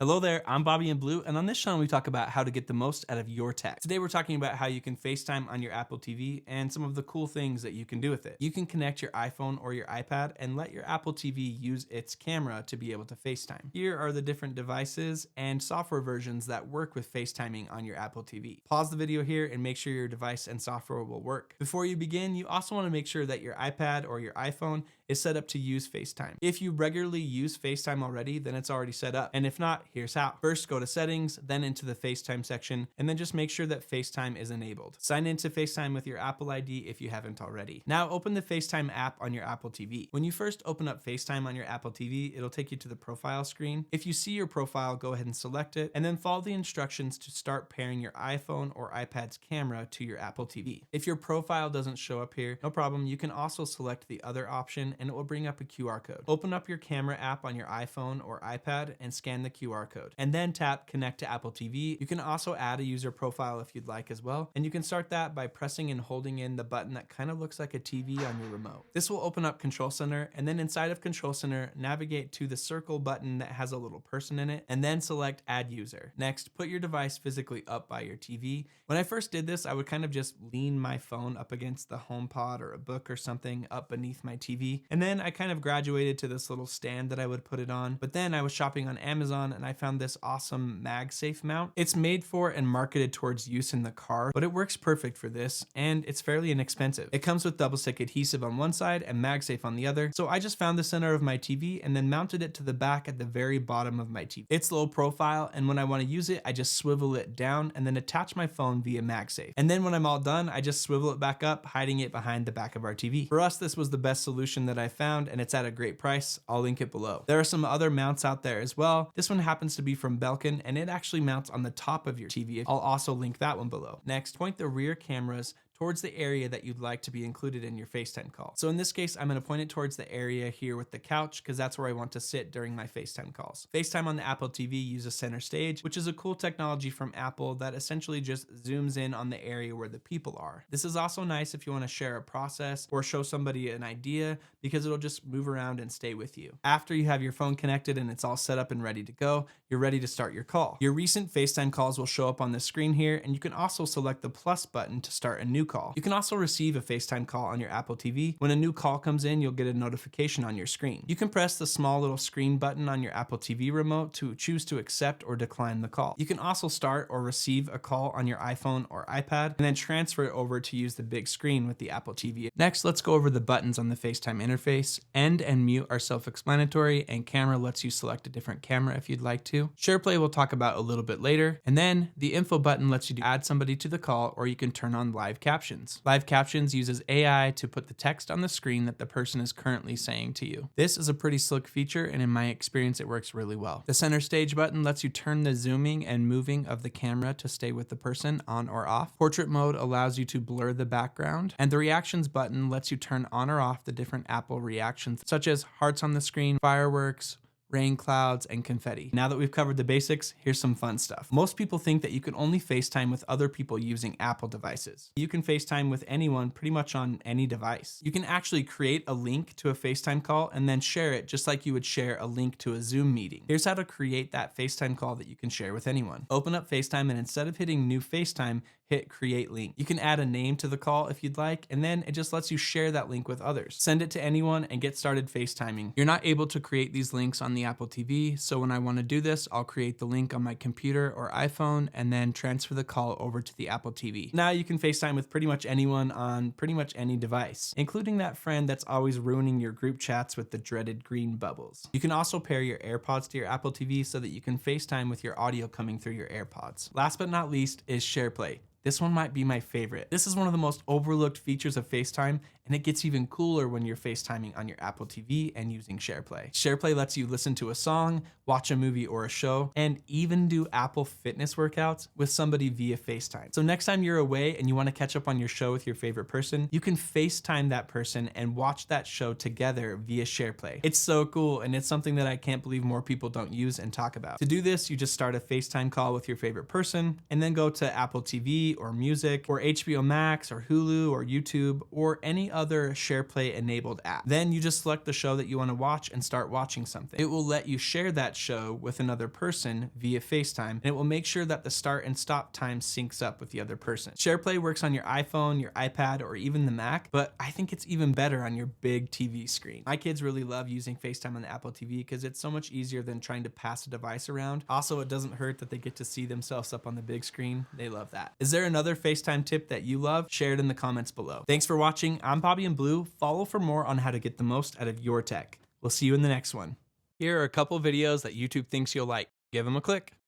Hello there, I'm BobbyInBlue, and on this channel we talk about how to get the most out of your tech. Today we're talking about how you can FaceTime on your Apple TV and some of the cool things that you can do with it. You can connect your iPhone or your iPad and let your Apple TV use its camera to be able to FaceTime. Here are the different devices and software versions that work with FaceTiming on your Apple TV. Pause the video here and make sure your device and software will work. Before you begin, you also want to make sure that your iPad or your iPhone is set up to use FaceTime. If you regularly use FaceTime already, then it's already set up. And if not, here's how. First, go to settings, then into the FaceTime section, and then just make sure that FaceTime is enabled. Sign into FaceTime with your Apple ID if you haven't already. Now open the FaceTime app on your Apple TV. When you first open up FaceTime on your Apple TV, it'll take you to the profile screen. If you see your profile, go ahead and select it, and then follow the instructions to start pairing your iPhone or iPad's camera to your Apple TV. If your profile doesn't show up here, no problem. You can also select the other option and it will bring up a QR code. Open up your camera app on your iPhone or iPad and scan the QR code, and then tap connect to Apple TV. You can also add a user profile if you'd like as well, and you can start that by pressing and holding in the button that kind of looks like a TV on your remote. This will open up Control Center, and then inside of Control Center, navigate to the circle button that has a little person in it, and then select Add User. Next, put your device physically up by your TV. When I first did this, I would kind of just lean my phone up against the HomePod or a book or something up beneath my TV, and then I kind of graduated to this little stand that I would put it on. But then I was shopping on Amazon and I found this awesome magsafe mount. It's made for and marketed towards use in the car, but it works perfect for this and it's fairly inexpensive. It comes with double stick adhesive on one side and magsafe on the other. So I just found the center of my TV and then mounted it to the back at the very bottom of my TV. It's low profile, and when I want to use it, I just swivel it down and then attach my phone via magsafe. And then when I'm all done, I just swivel it back up, hiding it behind the back of our TV. For us, this was the best solution that I found, and it's at a great price. I'll link it below. There are some other mounts out there as well. This one happens to be from Belkin, and it actually mounts on the top of your TV. I'll also link that one below. Next, point the rear cameras towards the area that you'd like to be included in your FaceTime call. So in this case, I'm gonna point it towards the area here with the couch because that's where I want to sit during my FaceTime calls. FaceTime on the Apple TV uses center stage, which is a cool technology from Apple that essentially just zooms in on the area where the people are. This is also nice if you wanna share a process or show somebody an idea because it'll just move around and stay with you. After you have your phone connected and it's all set up and ready to go, you're ready to start your call. Your recent FaceTime calls will show up on the screen here, and you can also select the plus button to start a new call. You can also receive a FaceTime call on your Apple TV. When a new call comes in, you'll get a notification on your screen. You can press the small little screen button on your Apple TV remote to choose to accept or decline the call. You can also start or receive a call on your iPhone or iPad and then transfer it over to use the big screen with the Apple TV. Next, let's go over the buttons on the FaceTime interface. End and mute are self-explanatory, and camera lets you select a different camera if you'd like to. SharePlay we'll talk about a little bit later. And then the info button lets you add somebody to the call, or you can turn on live captions. Live captions uses AI to put the text on the screen that the person is currently saying to you. This is a pretty slick feature, and in my experience, it works really well. The center stage button lets you turn the zooming and moving of the camera to stay with the person on or off. Portrait mode allows you to blur the background, and the reactions button lets you turn on or off the different Apple reactions, such as hearts on the screen, fireworks, rain clouds, and confetti. Now that we've covered the basics, here's some fun stuff. Most people think that you can only FaceTime with other people using Apple devices. You can FaceTime with anyone pretty much on any device. You can actually create a link to a FaceTime call and then share it just like you would share a link to a Zoom meeting. Here's how to create that FaceTime call that you can share with anyone. Open up FaceTime, and instead of hitting new FaceTime, hit create link. You can add a name to the call if you'd like, and then it just lets you share that link with others. Send it to anyone and get started FaceTiming. You're not able to create these links on the Apple TV, so when I want to do this, I'll create the link on my computer or iPhone and then transfer the call over to the Apple TV. Now you can FaceTime with pretty much anyone on pretty much any device, including that friend that's always ruining your group chats with the dreaded green bubbles. You can also pair your AirPods to your Apple TV so that you can FaceTime with your audio coming through your AirPods. Last but not least is SharePlay. This one might be my favorite. This is one of the most overlooked features of FaceTime, and it gets even cooler when you're FaceTiming on your Apple TV and using SharePlay. SharePlay lets you listen to a song, watch a movie or a show, and even do Apple Fitness workouts with somebody via FaceTime. So next time you're away and you want to catch up on your show with your favorite person, you can FaceTime that person and watch that show together via SharePlay. It's so cool, and it's something that I can't believe more people don't use and talk about. To do this, you just start a FaceTime call with your favorite person and then go to Apple TV or Music or HBO Max or Hulu or YouTube or any other SharePlay enabled app. Then you just select the show that you want to watch and start watching something. It will let you share that show with another person via FaceTime, and it will make sure that the start and stop time syncs up with the other person. SharePlay works on your iPhone, your iPad, or even the Mac, but I think it's even better on your big TV screen. My kids really love using FaceTime on the Apple TV because it's so much easier than trying to pass a device around. Also, it doesn't hurt that they get to see themselves up on the big screen. They love that. Is there another FaceTime tip that you love? Share it in the comments below. Thanks for watching. I'm BobbyInBlue. Follow for more on how to get the most out of your tech. We'll see you in the next one. Here are a couple videos that YouTube thinks you'll like. Give them a click.